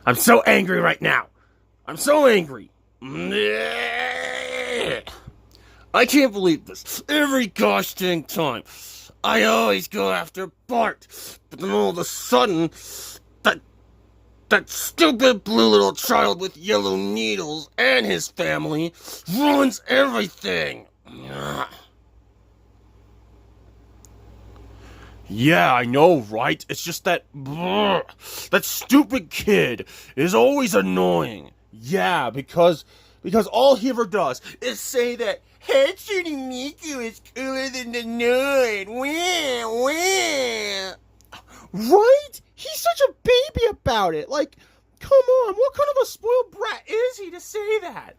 I'm so angry right now. I'm so angry. I can't believe this. Every gosh dang time, I always go after Bart. But then all of a sudden, that stupid blue little child with yellow needles and his family ruins everything. Yeah, I know, right? It's just that stupid kid is always annoying. Yeah, because all he ever does is say that Hatsune Miku is cooler than the Nerd. Wah, wah. Right? He's such a baby about it. Like, come on, what kind of a spoiled brat is he to say that?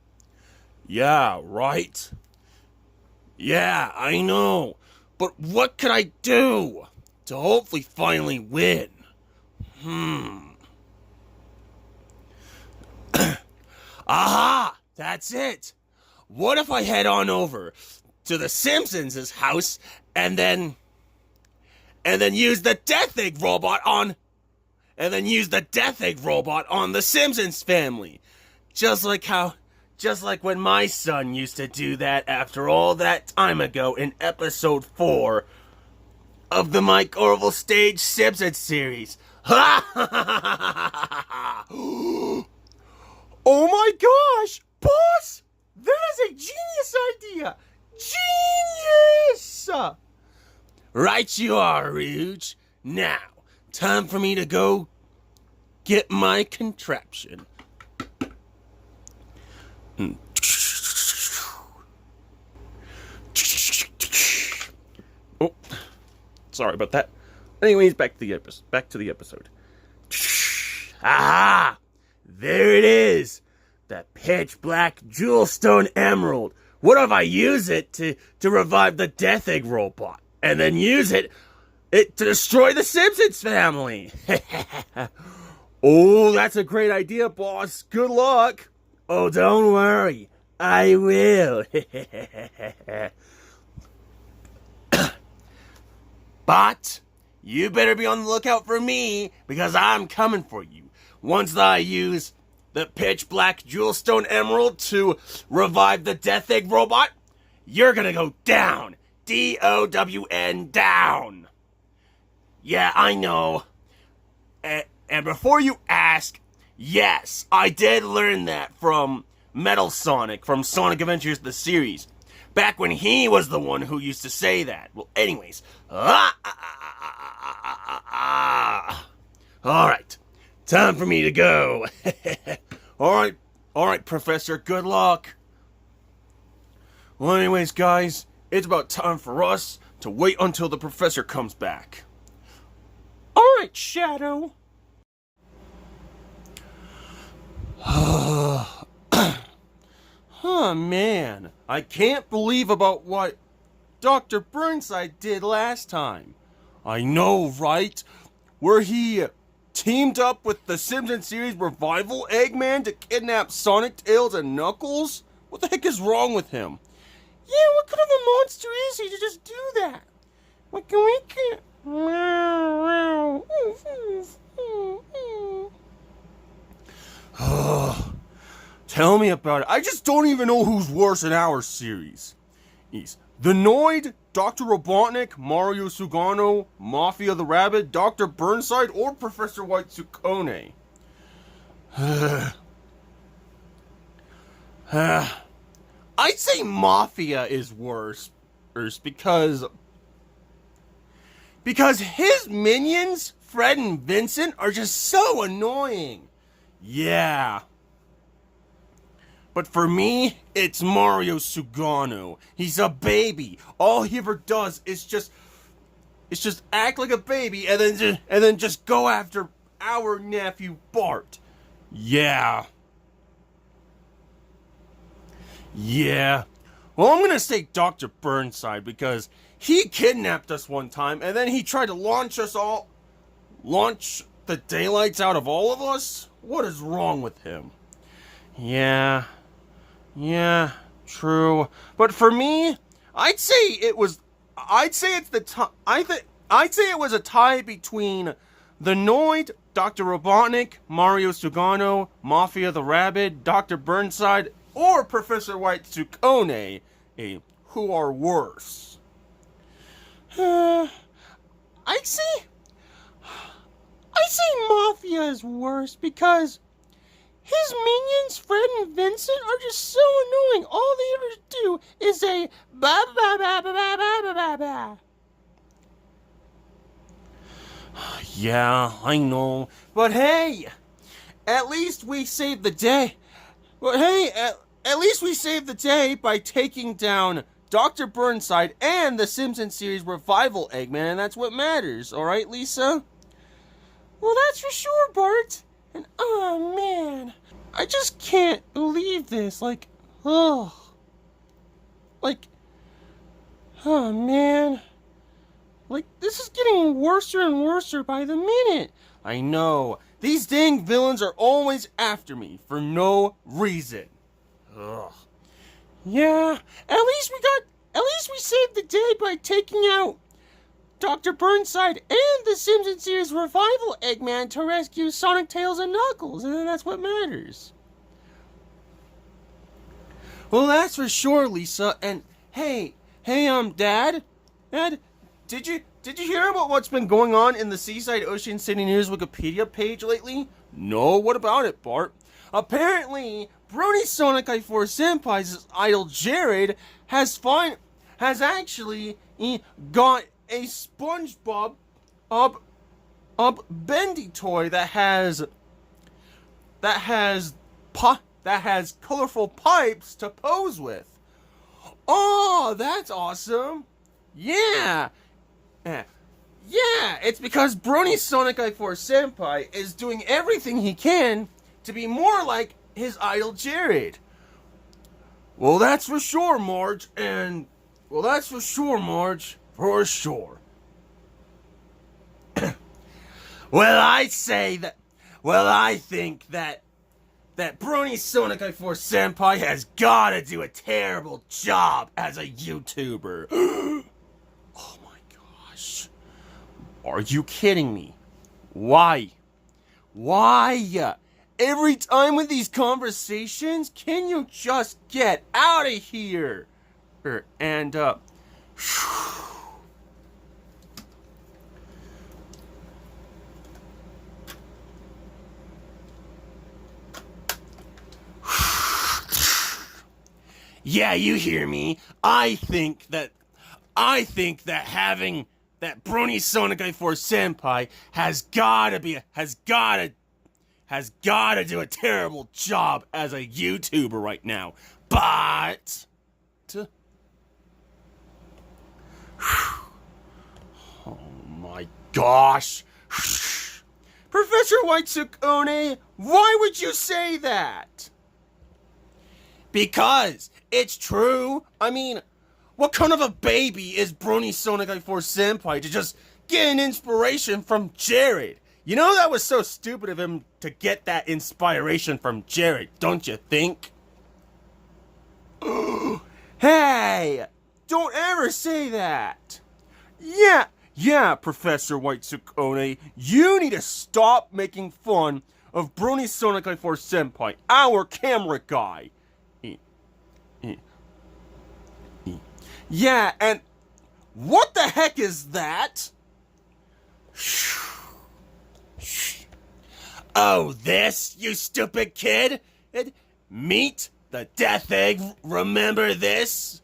Yeah, right? Yeah, I know. But what could I do to hopefully finally win? Aha! That's it! What if I head on over to the Simpsons' house and then use the Death Egg robot on the Simpsons family? Just like when my son used to do that after all that time ago in episode 4 of the Mike Orville Stage Simpsons series. Oh my gosh! Boss! That is a genius idea! Genius! Right you are, Rouge. Now, time for me to go get my contraption. Oh, sorry about that. Anyways, back to the episode. Ah, there it is. That pitch black jewelstone emerald. What if I use it to revive the Death Egg robot, and then use it to destroy the Simpsons family? Oh, that's a great idea, boss. Good luck. Oh, don't worry. I will. But you better be on the lookout for me, because I'm coming for you. Once I use the pitch black jewelstone emerald to revive the Death Egg robot, you're gonna go down. D-O-W-N, down. Yeah, I know. And before you ask, yes, I did learn that from Metal Sonic from Sonic Adventures the series. Back when he was the one who used to say that. Well, anyways. Alright. Time for me to go. Alright, Professor, good luck. Well, anyways, guys, it's about time for us to wait until the Professor comes back. Alright, Shadow. Oh, man. I can't believe about what Dr. Burnside did last time. I know, right? Where he teamed up with the Simpsons series revival Eggman to kidnap Sonic, Tails, and Knuckles? What the heck is wrong with him? Yeah, what kind of a monster is he to just do that? What can we get? Tell me about it. I just don't even know who's worse in our series. The Noid, Dr. Robotnik, Mario Sugano, Mafia the Rabbit, Dr. Burnside, or Professor White Tsukone. I'd say Mafia is worse because his minions, Fred and Vincent, are just so annoying. Yeah. But for me, it's Mario Sugano. He's a baby. All he ever does is just act like a baby and then just go after our nephew Bart. Yeah. Well, I'm gonna say Dr. Burnside because he kidnapped us one time and then he tried to launch the daylights out of all of us. What is wrong with him? Yeah, true. But for me, I'd say it was I'd say it's the tie. I'd say it was a tie between the Noid, Dr. Robotnik, Mario Sugano, Mafia the Rabbit, Dr. Burnside, or Professor White Tsukone, who are worse. I'd say Mafia is worse because his minions, Fred and Vincent, are just so annoying. All they ever do is say ba ba ba ba ba ba ba ba ba. Yeah, I know. But hey, at least we saved the day. At least we saved the day by taking down Dr. Burnside and the Simpsons series revival Eggman, and that's what matters. Alright, Lisa? Well, that's for sure, Bart. And oh man, I just can't believe this. Oh man. This is getting worse and worse by the minute. I know. These dang villains are always after me for no reason. Ugh. Yeah, at least we saved the day by taking out Dr. Burnside and the Simpsons series revival Eggman to rescue Sonic, Tails, and Knuckles, and that's what matters. Well, that's for sure, Lisa. And hey, Dad, did you hear about what's been going on in the Seaside Ocean City News Wikipedia page lately? No, what about it, Bart? Apparently, Brony Sonic I4 Senpai's idol Jared has actually got a SpongeBob bendy toy that has colorful pipes to pose with. Oh, that's awesome! Yeah, it's because Brony Sonic I4 Senpai is doing everything he can to be more like his idol Jared. Well, that's for sure, Marge, for sure. I think that Brony Sonic I4 Senpai has gotta do a terrible job as a YouTuber. Oh my gosh. Are you kidding me? Why? Every time with these conversations, can you just get out of here? Yeah, you hear me. I think that having that Brony Sonic I4 Senpai has gotta do a terrible job as a YouTuber right now. But oh my gosh. Professor Whitesukone, why would you say that? Because it's true. I mean, what kind of a baby is Brony Sonic I4 Senpai to just get an inspiration from Jared? You know, that was so stupid of him to get that inspiration from Jared, don't you think? Hey, don't ever say that. Yeah, Professor Whitesukone, you need to stop making fun of Brony Sonic I4 Senpai, our camera guy. Yeah, and what the heck is that? Oh, this, you stupid kid? Meet the Death Egg, remember this?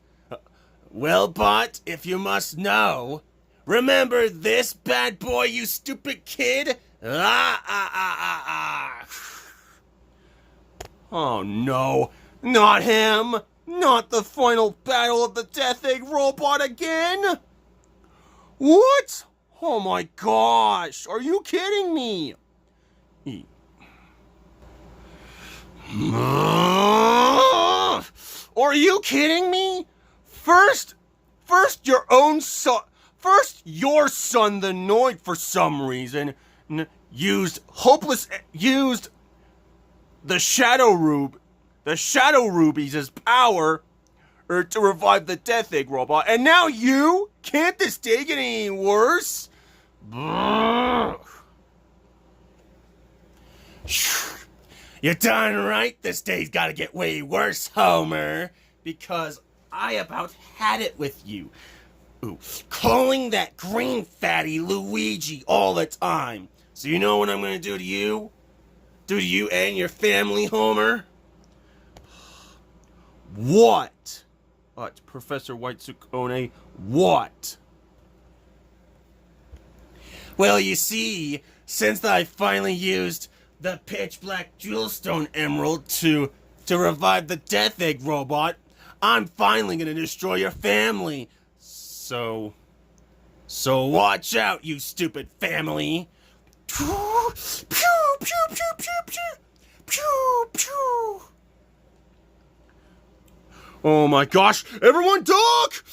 Well, but if you must know, remember this bad boy, you stupid kid? Oh no, not him! Not the final battle of the Death Egg robot again! What? Oh my gosh, are you kidding me? Are you kidding me? First your own son, your son, the Noid, for some reason, used the Shadow Rubies as power, to revive the Death Egg robot, and now you? Can't this day get any worse? You're darn right this day's gotta get way worse, Homer. Because I about had it with you. Ooh, calling that green fatty Luigi all the time. So you know what I'm gonna do to you? Do to you and your family, Homer? What? Professor Whitesukone, what? Well, you see, since I finally used the pitch black jewelstone emerald to revive the Death Egg robot, I'm finally gonna destroy your family. So watch out, you stupid family. Pew, pew, pew, pew, pew, pew, pew, pew. Oh my gosh, everyone duck!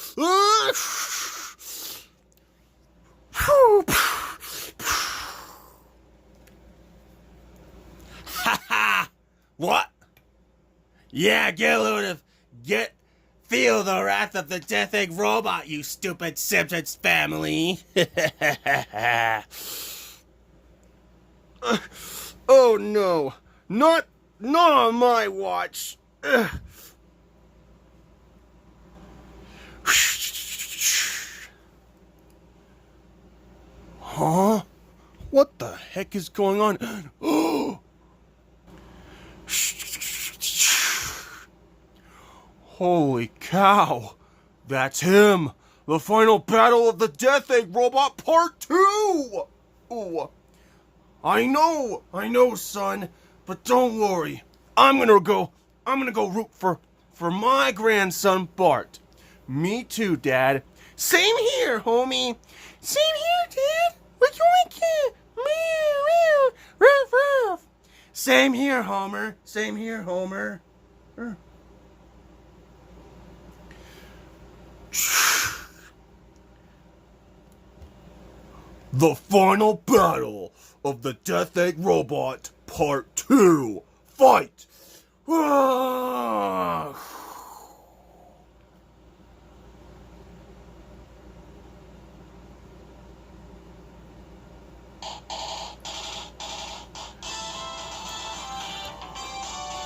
Ha! What? Yeah, feel the wrath of the Death Egg robot, you stupid Simpsons family. Oh no, not on my watch. Huh? What the heck is going on? Oh! Holy cow! That's him! The final battle of the Death Egg Robot Part 2! Ooh. I know, son, but don't worry. I'm gonna go root for my grandson Bart. Me too, Dad. Same here, homie. Same here, Dad. We're going to meow, ruff, ruff. Same here, Homer. Same here, Homer. The final battle of the Death Egg Robot Part 2. Fight!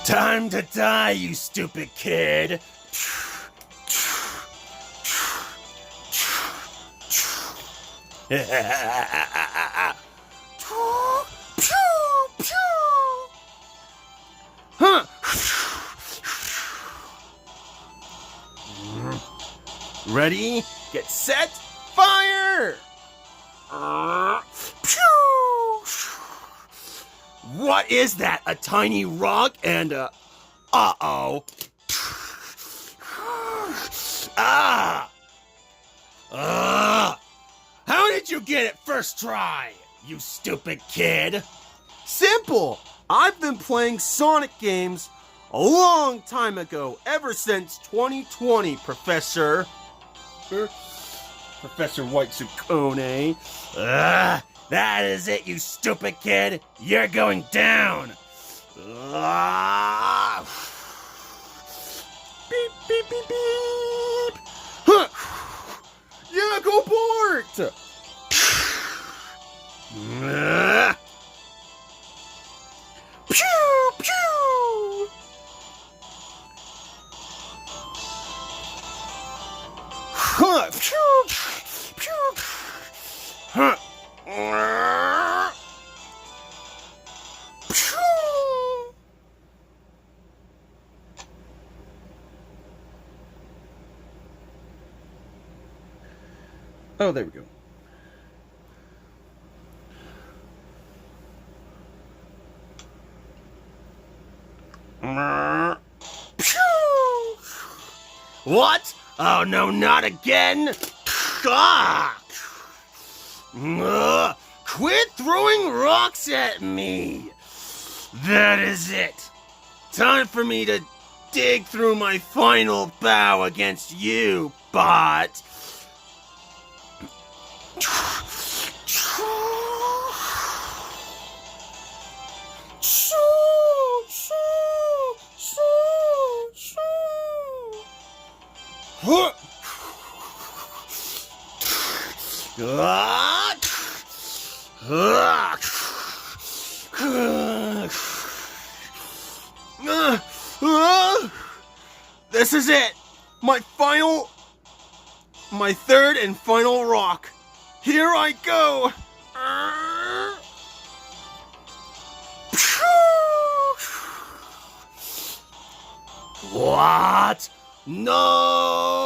Time to die, you stupid kid. Ready? Get set, fire! What is that? A tiny rock and a... Uh-oh. How did you get it first try, you stupid kid? Simple. I've been playing Sonic games a long time ago, ever since 2020, Professor. Professor Whitesukone. That is it, you stupid kid. You're going down. Beep, beep, beep, beep. Huh. Yeah, go Bart! Pew, pew! Huh, pew, pew, huh. Pew. Oh, there we go. What? Oh no, not again! Quit throwing rocks at me! That is it. Time for me to dig through my final bow against you, Bot. This is it! My third and final rock. Here I go! What? No!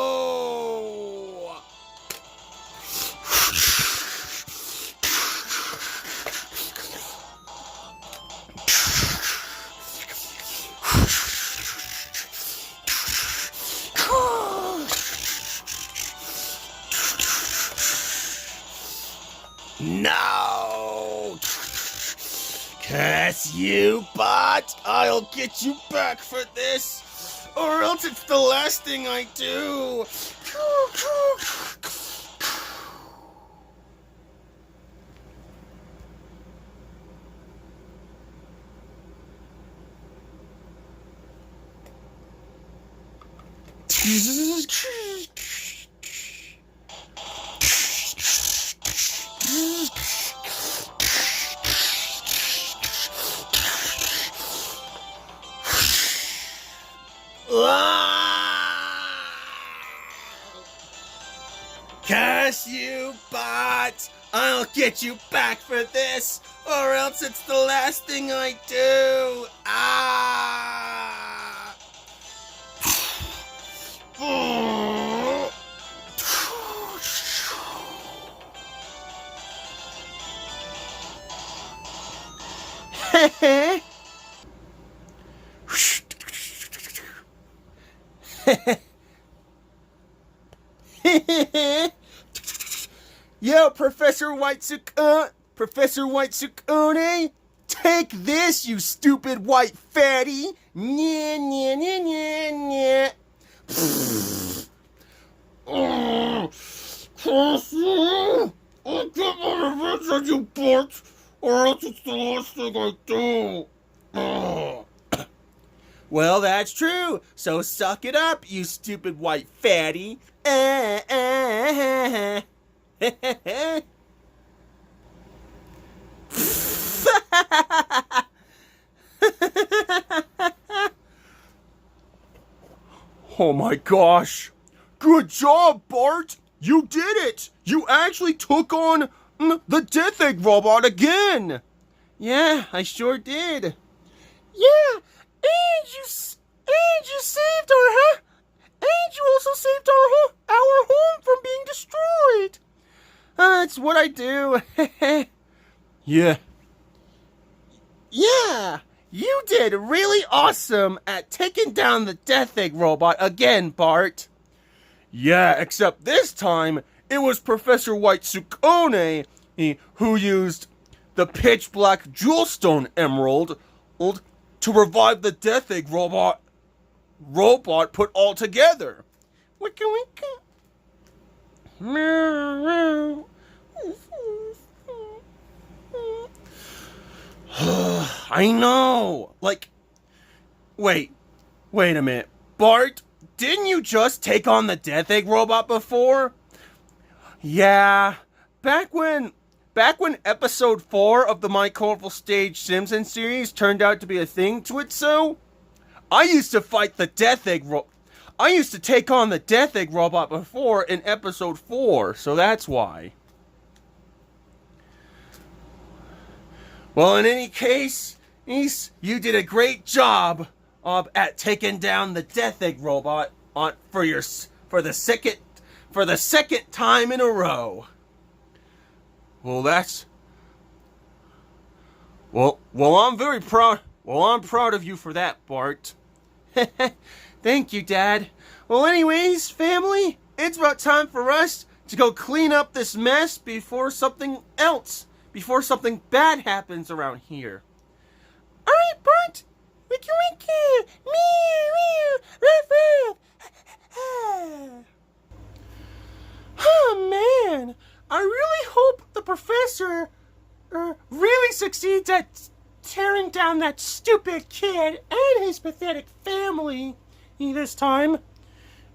No! Curse you, bot! I'll get you back for this, or else it's the last thing I do! Curse you, bot! I'll get you back for this, or else it's the last thing I do! Ah! Yo, Professor Whitesukone, take this, you stupid white fatty! Nya, nya, nya, nya, nya. I'll get my revenge on you, Bart, or else it's the last thing I do. Well, that's true, so suck it up, you stupid white fatty. Oh my gosh. Good job, Bart. You did it. You actually took on the Death Egg robot again. Yeah, I sure did. Yeah, and you saved our, huh? And you also saved our home from being destroyed. That's what I do. Yeah. Yeah, you did really awesome at taking down the Death Egg robot again, Bart. Yeah, except this time, it was Professor Whitesukone who used the pitch black jewelstone emerald to revive the Death Egg robot put all together. Wicka wicka. Meow, meow. I know. Like, wait a minute. Bart, didn't you just take on the Death Egg robot before? Yeah. Back when episode 4 of the My Colorful Stage Simpsons series turned out to be a thing to it, so I used to fight the Death Egg I used to take on the Death Egg robot before in episode 4, so that's why. Well, in any case, you did a great job at taking down the Death Egg robot for the second time in a row. Well, I'm very proud. Well, I'm proud of you for that, Bart. Thank you, Dad. Well, anyways, family, it's about time for us to go clean up this mess before something bad happens around here. Alright, Bart. Wiki wiki. Meow, meow. Ruff, ruff. Oh, man. I really hope the professor really succeeds at tearing down that stupid kid and his pathetic family this time.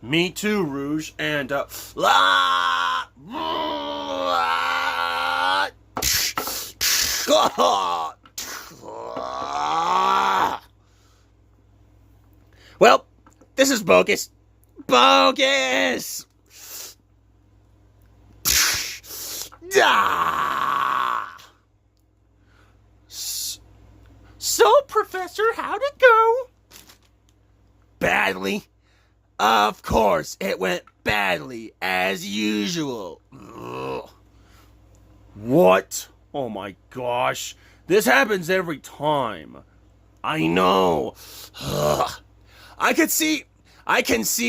Me too, Rouge, and, well, this is bogus. Bogus! So, Professor, how'd it go? Badly. Of course, it went badly, as usual. Ugh. What? Oh my gosh. This happens every time. I know. Ugh. I can see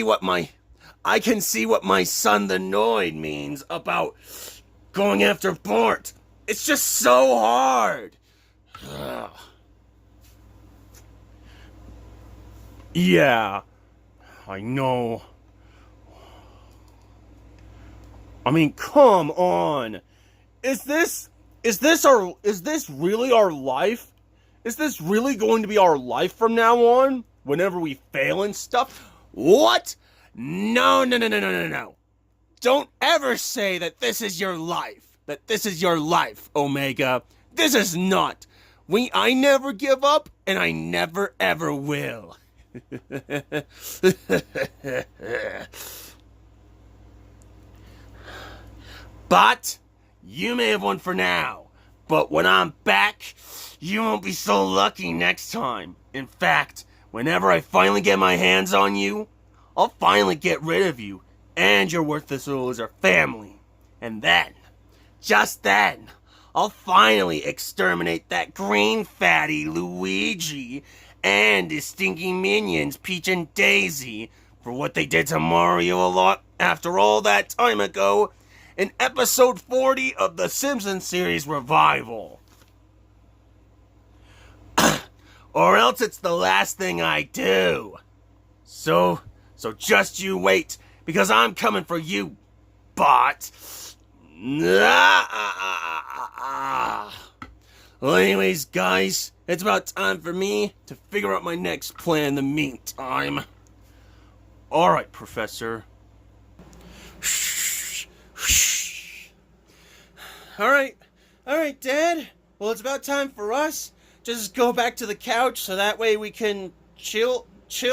what my son the Noid means about going after Bart. It's just so hard. Ugh. Yeah, I know. I mean, come on. Is this really our life? Is this really going to be our life from now on? Whenever we fail and stuff? What? No. Don't ever say that this is your life. That this is your life, Omega. This is not. I never give up, and I never ever will. But you may have won for now. But when I'm back, you won't be so lucky next time. In fact, whenever I finally get my hands on you, I'll finally get rid of you and your worthless loser family. And then, just then, I'll finally exterminate that green fatty Luigi and his stinky minions Peach and Daisy for what they did to Mario a lot after all that time ago in episode 40 of the Simpsons series revival. Or else it's the last thing I do. So just you wait, because I'm coming for you, bot. Well, anyways, guys, it's about time for me to figure out my next plan in the meantime. Alright, Professor. Alright, Dad. Well, it's about time for us to just go back to the couch so that way we can chill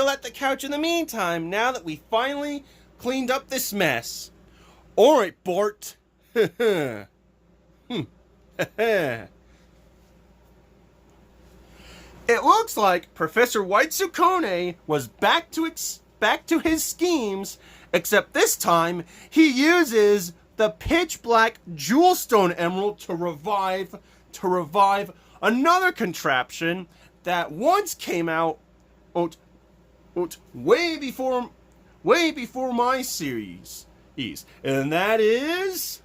at the couch in the meantime, now that we finally cleaned up this mess. Alright, Bart. It looks like Professor White-Sukone was back to his schemes, except this time he uses the pitch black Jewelstone Emerald to revive another contraption that once came out way before my series, and that is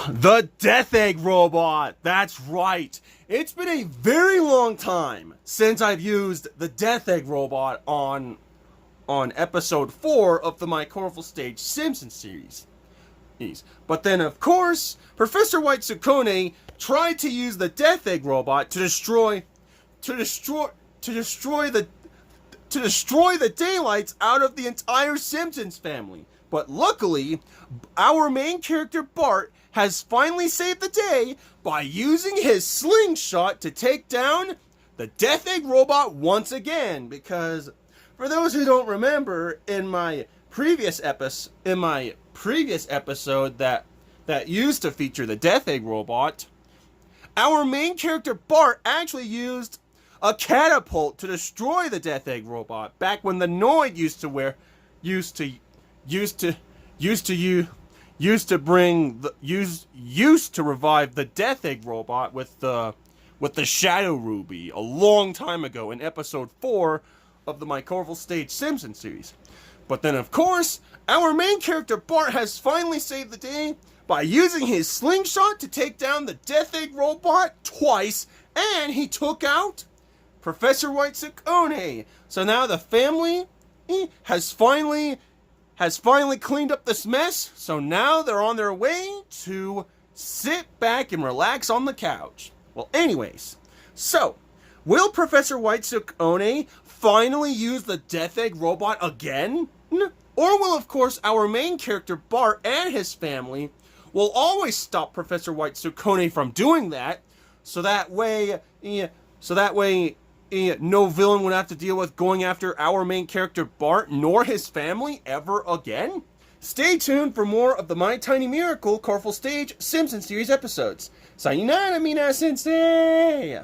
the Death Egg Robot. That's right. It's been a very long time since I've used the Death Egg Robot on episode 4 of the My Colorful Stage Simpsons series. But then, of course, Professor White-Sukone tried to use the Death Egg Robot to destroy the daylights out of the entire Simpsons family. But luckily, our main character Bart has finally saved the day by using his slingshot to take down the Death Egg Robot once again. Because for those who don't remember, in my previous episode that used to feature the Death Egg Robot, our main character Bart actually used a catapult to destroy the Death Egg Robot back when the Noid used to revive the Death Egg Robot with the Shadow Ruby a long time ago in episode 4 of the My Colorful Stage Simpsons series. But then, of course, our main character Bart has finally saved the day by using his slingshot to take down the Death Egg Robot twice, and he took out Professor White-Sukone. So now the family has finally cleaned up this mess. So now they're on their way to sit back and relax on the couch. Well, anyways, so Will Professor White Sukone finally use the Death Egg robot again? Or will, of course, our main character Bart and his family will always stop Professor White Sukone from doing that, so that way, no villain would have to deal with going after our main character Bart nor his family ever again? Stay tuned for more of the My Tiny Miracle Colorful Stage Simpsons series episodes. Sayonara, mina sensei!